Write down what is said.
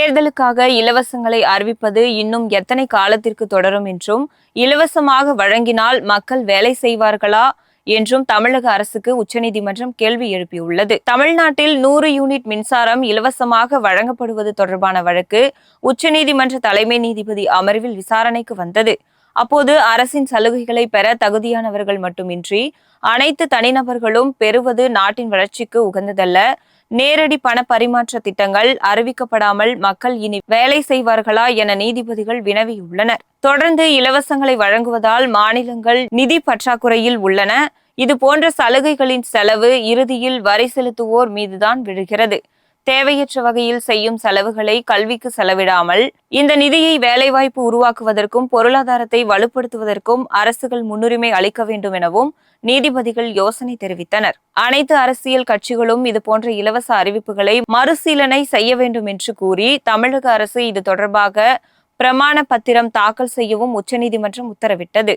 தேர்தலுக்காக இலவசங்களை அறிவிப்பது இன்னும் எத்தனை காலத்திற்கு தொடரும் என்றும், இலவசமாக வழங்கினால் மக்கள் வேலை செய்வார்களா என்றும் தமிழக அரசுக்கு உச்சநீதிமன்றம் கேள்வி எழுப்பியுள்ளது. தமிழ்நாட்டில் 100 யூனிட் மின்சாரம் இலவசமாக வழங்கப்படுவது தொடர்பான வழக்கு உச்சநீதிமன்ற தலைமை நீதிபதி அமர்வில் விசாரணைக்கு வந்தது. அப்போது அரசின் சலுகைகளை பெற தகுதியானவர்கள் மட்டுமின்றி அனைத்து தனிநபர்களும் பெறுவது நாட்டின் வளர்ச்சிக்கு உகந்ததல்ல. நேரடி பண பரிமாற்ற திட்டங்கள் அறிவிக்கப்படாமல் மக்கள் இனி வேலை செய்வார்களா என நீதிபதிகள் வினவியுள்ளனர். தொடர்ந்து இலவசங்களை வழங்குவதால் மாநிலங்கள் நிதி பற்றாக்குறையில் உள்ளன. இது போன்ற சலுகைகளின் செலவு இறுதியில் வரி செலுத்துவோர் மீதுதான் விழுகிறது. தேவையற்ற வகையில் செய்யும் செலவுகளை கல்விக்கு செலவிடாமல் இந்த நிதியை வேலைவாய்ப்பு உருவாக்குவதற்கும் பொருளாதாரத்தை வலுப்படுத்துவதற்கும் அரசுகள் முன்னுரிமை அளிக்க வேண்டும் எனவும் நீதிபதிகள் யோசனை தெரிவித்தனர். அனைத்து அரசியல் கட்சிகளும் இதுபோன்ற இலவச அறிவிப்புகளை மறுசீலனை செய்ய வேண்டும் என்று கூறி தமிழக அரசு இது தொடர்பாக பிரமாண பத்திரம் தாக்கல் செய்யவும் உச்சநீதிமன்றம் உத்தரவிட்டது.